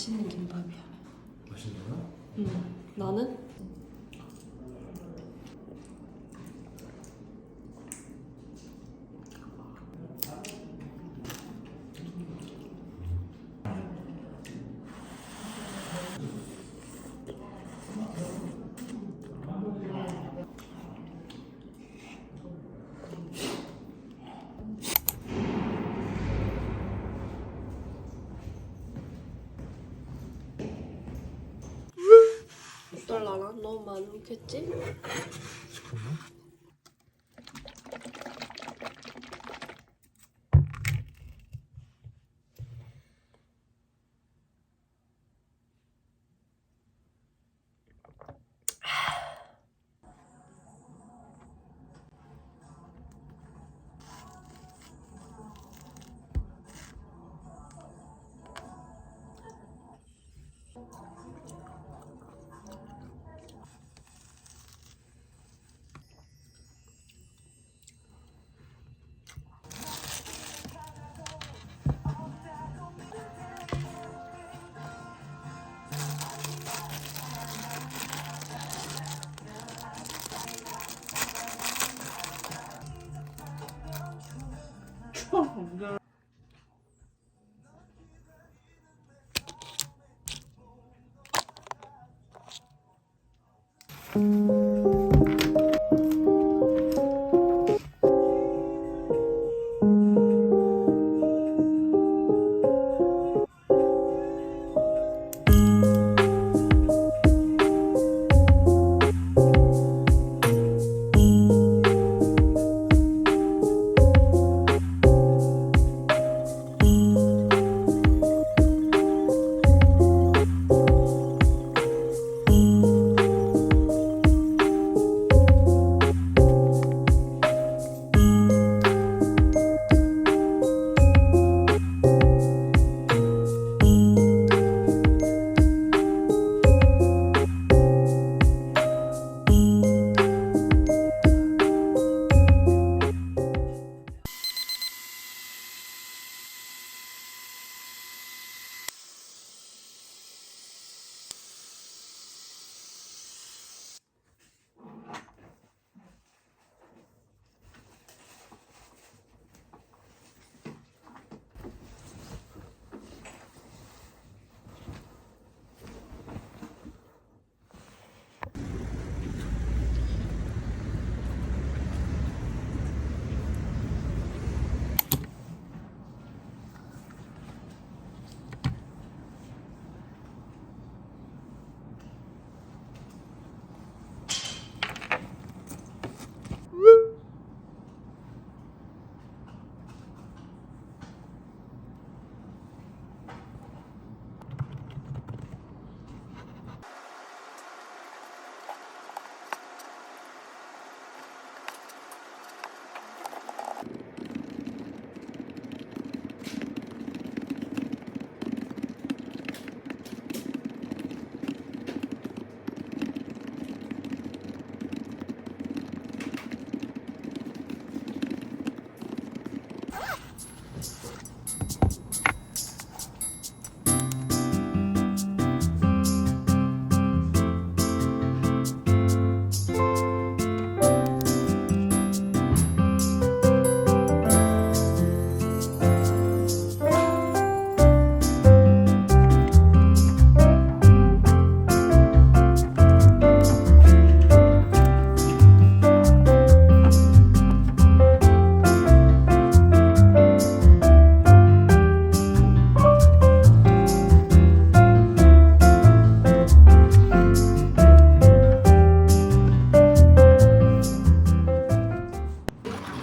맛있는 김밥이야. 맛있는 거야? 나는? 어떨라나? 너무 많겠지? 잠깐만.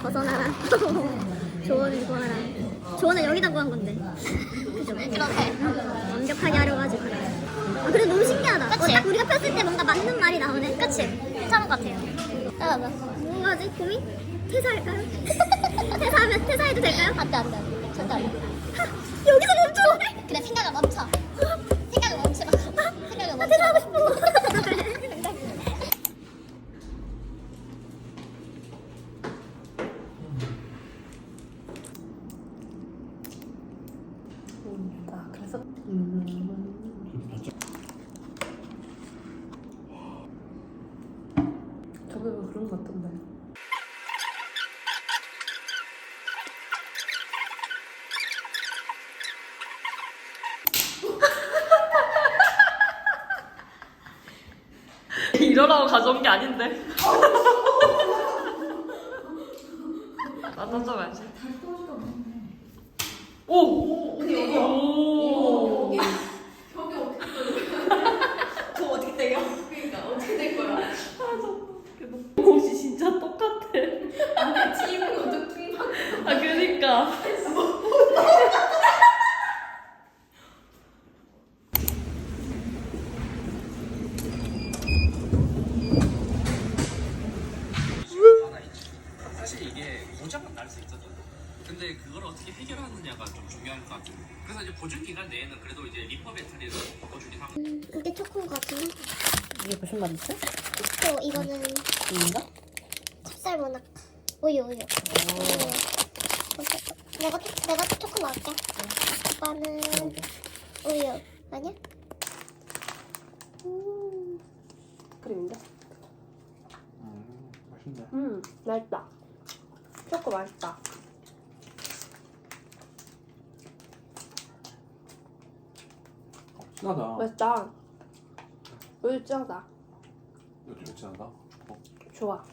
벗어나라. 조언을 구하라. 조언은 여기다 구한 건데. 그죠? 그렇게 완벽하게 하려고 하지 그래. 아, 그래 너무 신기하다. 그치? 딱 우리가 폈을 때 뭔가 맞는 말이 나오네. 그치? 괜찮은 것 같아요. 따라봐. 뭐 하지? 고민? 퇴사할까요? 퇴사하면 퇴사해도 될까요? 안돼 안돼 절대 안돼. 여기서 멈춰. 그래 생각을 멈춰. 생각을 멈추라. 생각을 나 멈추. 퇴사하고 싶어. 나 그래서 이러라고 가져온 게 아닌데. 나 던져봐야지. 오! 근데 오! 벽이 저 어떻게 떼겨? 그러니까 어떻게 될 거야? 옷이 진짜 똑같아. 같이 입은 것도 킹받. 아, 그니까. 하나 있지. 사실 이게 고장은 날 수 있거든. 근데 그걸 어떻게 해결하느냐가 좀 중요할 것 같은. 그래서 이제 보증 기간 내에는 그래도 이제 리퍼 배터리를 바꿔주긴 하고. 이게 초코인 것 같은데? 이게 무슨 맛이지? 또 이거는 우유인가? 찹쌀 모낙 우유. 내가 초코 먹을게. 오빠는 우유. 아니야? 크림인데? 맛있네. 맛있다. 초코 맛있다. 진하다. 맛있다. 우유 짱다. 이거 좀 진하다. 좋아.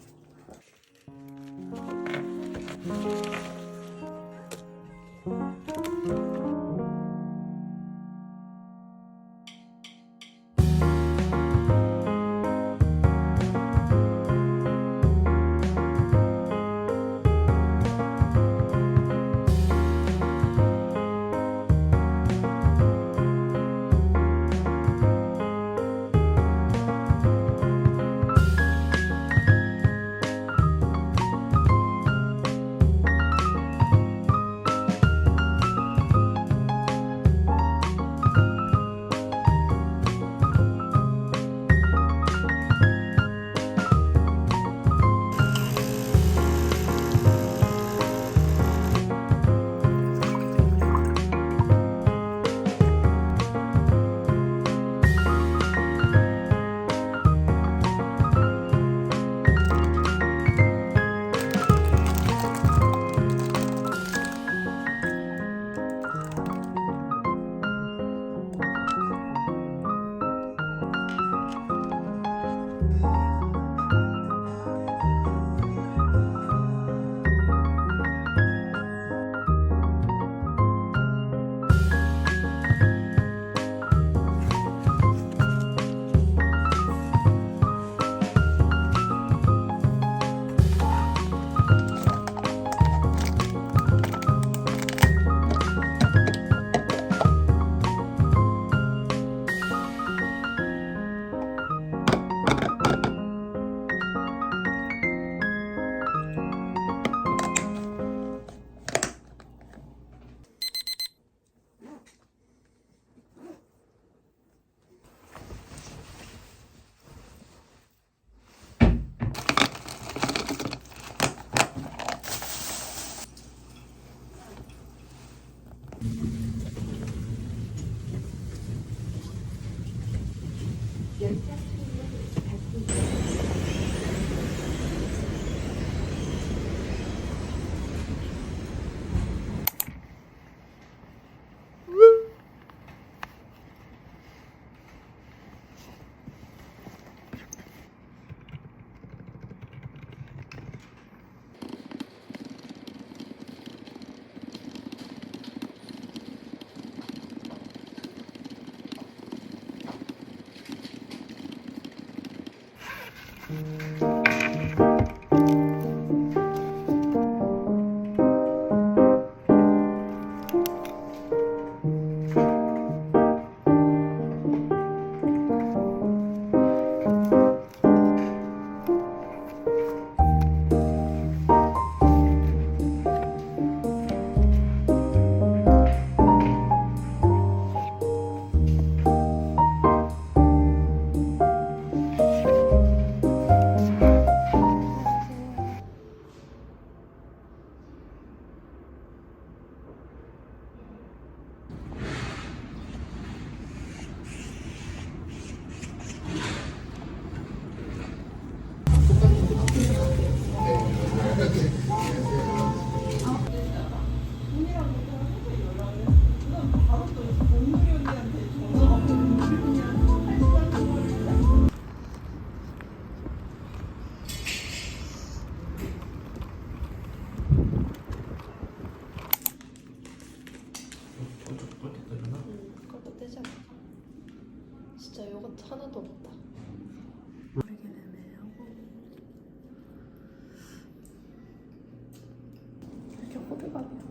뜨거워요.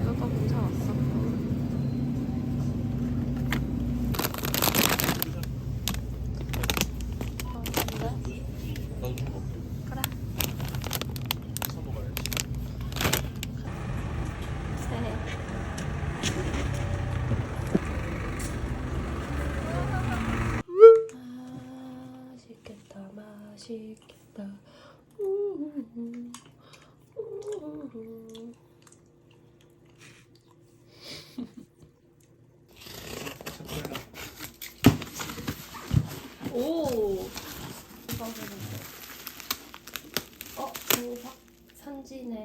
이것도 괜찮았어. 나도 좀 먹게. 그래. 사 먹어야지. 맛있겠다, 맛있겠다. 오. 대박. 산지네.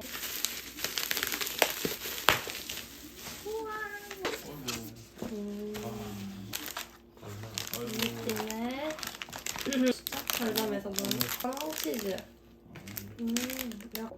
재밌네. 진짜 달달해서 빵 치즈. 야.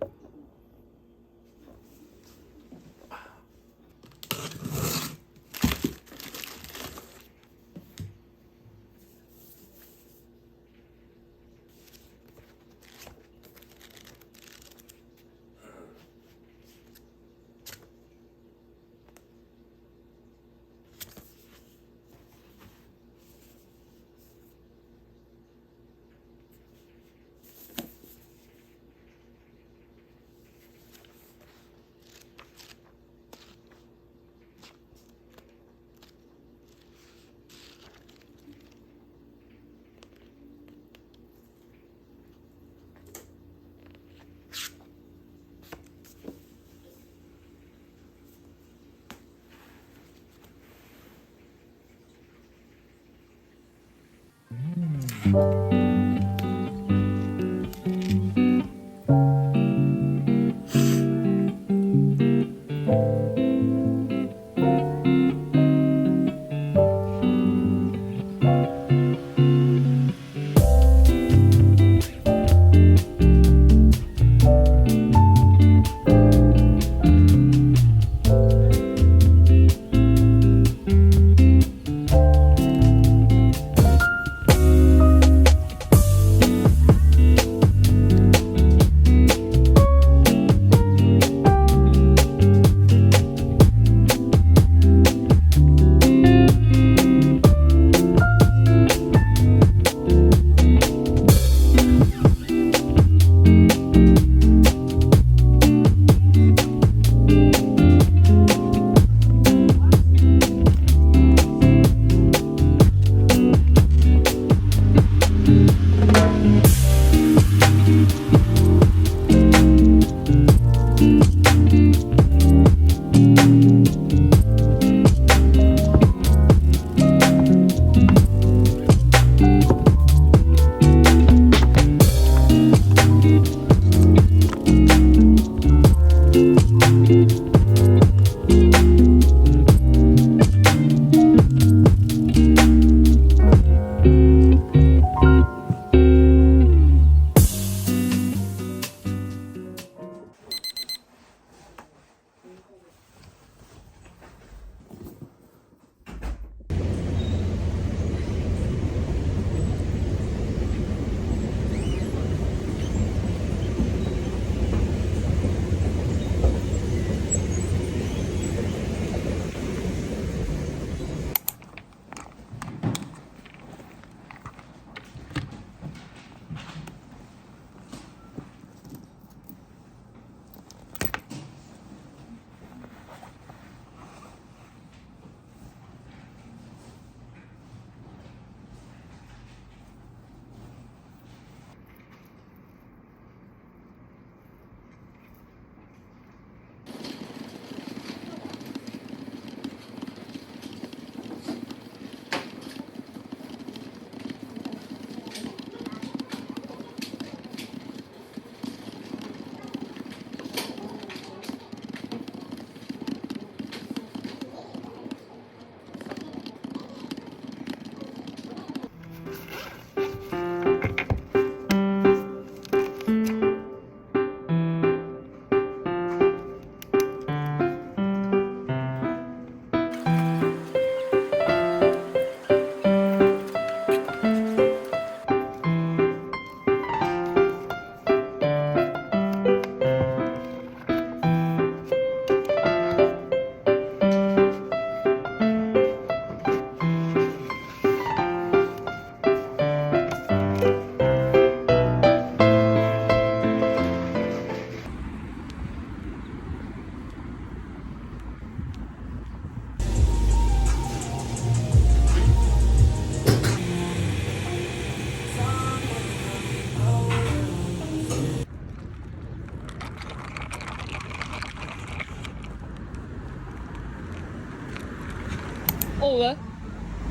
왜?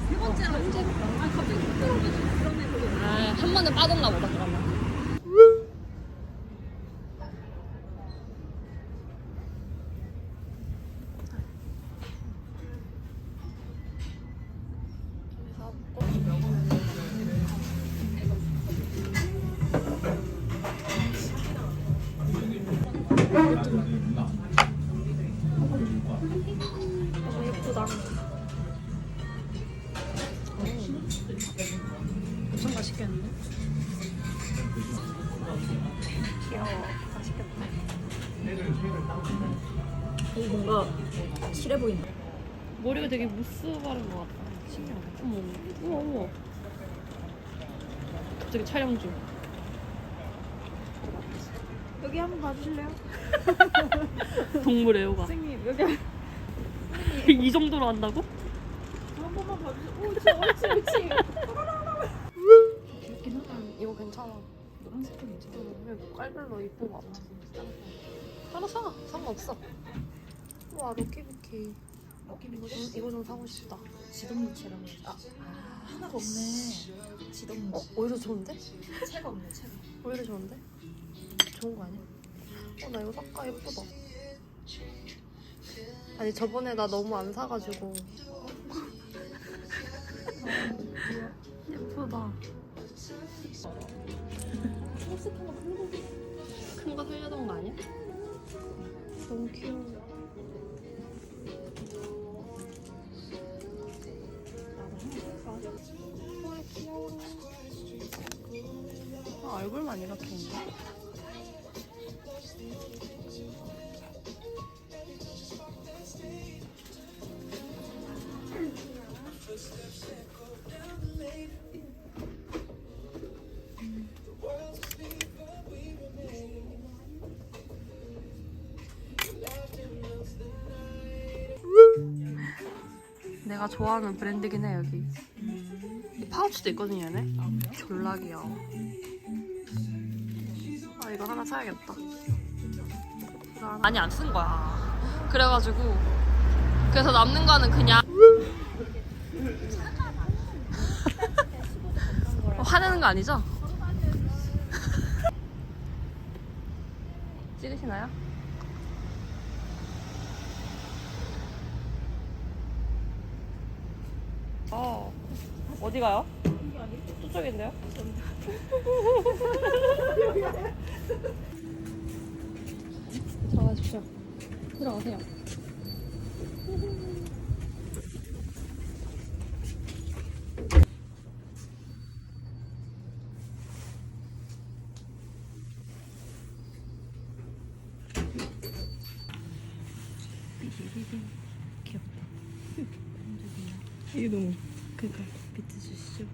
세 번째랑 이제 아 갑자기 부끄러워가지고 그러네 그거. 한 번에 빠졌나 보다 그러면. 너무 예쁘다. 엄청 맛있겠는데? 귀여워. 맛있겠다. 오 뭔가 실해 보인다. 머리가 되게 무스 바른 것 같다. 신기하다. 어머, 어머, 어머. 갑자기 촬영 중. 여기 한번 봐주실래요? 동물 애호가. 선생님 여기 이 정도로 한다고? 한 번만 봐주세요. 오 진짜 옳지 옳지. 이거 괜찮아. 노란색도 괜찮아. 왜 깔별로 이쁜 것 같아. 따라 사. 상관없어. 우와, 럭키비키. 이거 좀 사고 싶다. 지동무채랑 하나가 없네. 지동무. 오히려 좋은데? 채가 없네 채가. 오히려 좋은데? 좋은 거 아니야? 나 이거 살까? 예쁘다. 아니, 저번에 나 너무 안 사가지고. 예쁘다. 큰 거 살려던 거 아니야? 너무 귀여워. 귀여워. 얼굴만 이렇게 있네. 내가 좋아하는 브랜드긴 해, 여기. 이 파우치도 있거든요, 얘네. 졸라 귀여워. 아, 이거 하나 사야겠다. 이거 하나. 많이 안 쓴 거야. 그래가지고. 그래서 남는 거는 그냥. 화내는 거 아니죠? 찍으시나요? 어디 가요? 저쪽인데요? 들어가십시오. 들어가세요. 귀엽다. 이게 너무. 그니까 비트 주시죠.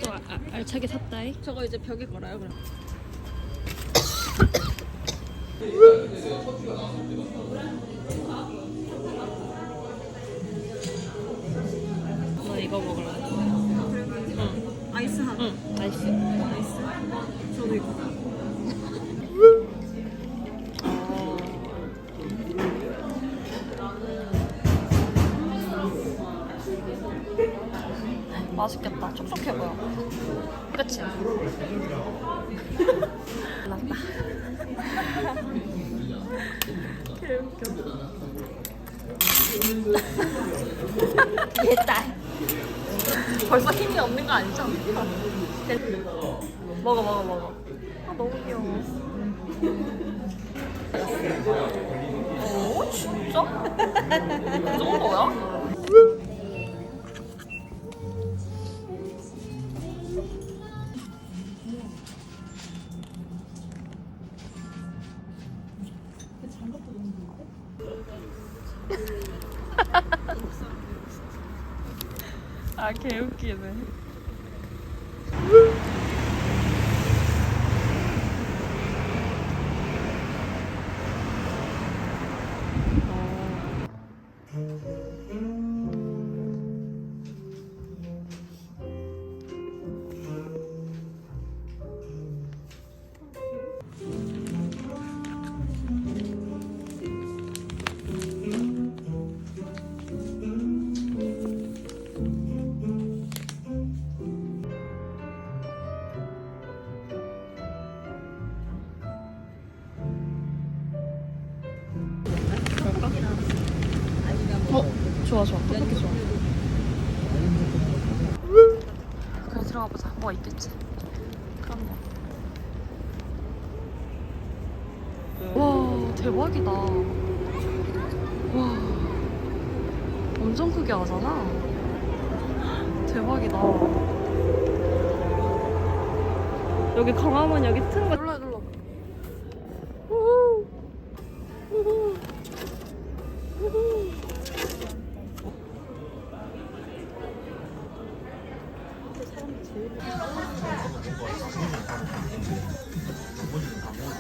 또 알차게 샀다이. 저거 이제 벽에 걸어요 그럼. 나 이거 먹을래. 아이스 하나. 응, 나이스. 아이스. 저도 이거. 맛있겠다. 촉촉해 보여. 그치? 몰랐다. 개웃겨. 얘딸. 벌써 힘이 없는 거 아니죠? 먹어. 아, 너무 귀여워. 오, 진짜? 그 정도야? 아, 개웃기네. 좋아. 떡볶이 좋아. 그래, 들어가 보자. 뭐가 있겠지. 그럼요. 와, 대박이다. 와, 엄청 크게 하잖아. 대박이다. 여기 광화문 여기 튼 거. 눌러. 우후.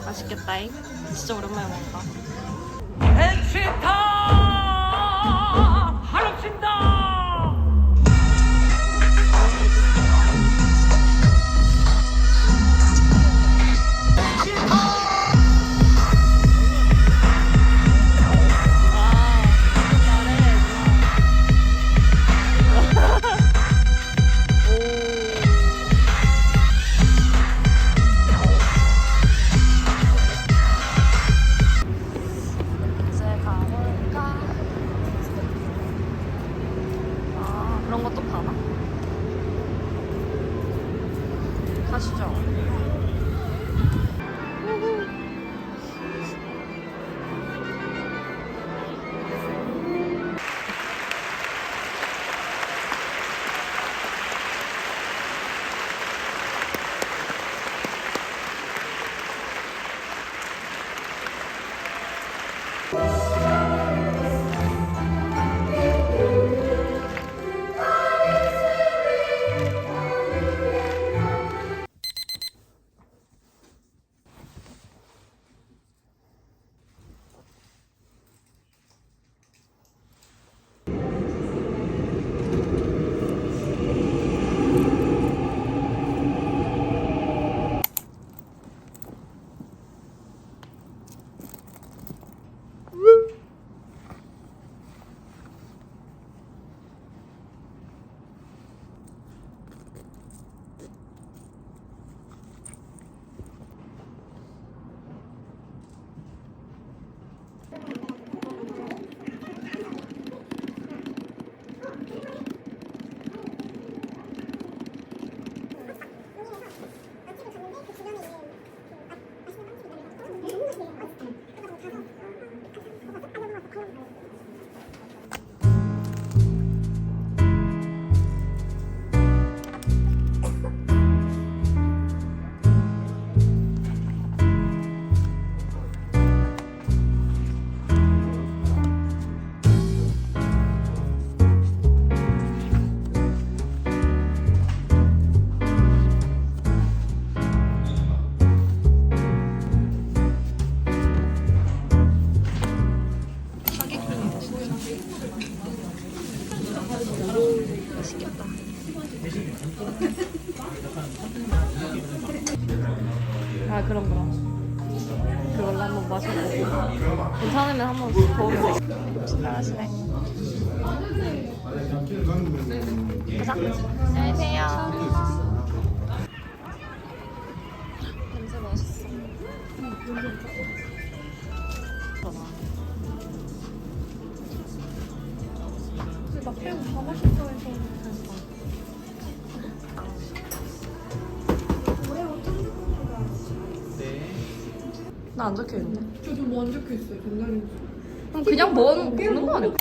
맛있겠다잉. 진짜 오랜만에 먹는다. 엔시타 하루친다. 이제 가볼까? 아, 그런 것도 파나? 가시죠. 맛있겠다. 아, 그럼 그걸로 한번 마셔보고 괜찮으면 한번 더우면 잘하시네. 가자. 안녕하세요. 나 새우 다 맛있어 해서 나 안 적혀있네. 저도 뭐 안 적혀 있어요. 전날인 그럼 그냥 먹는 거 아니야?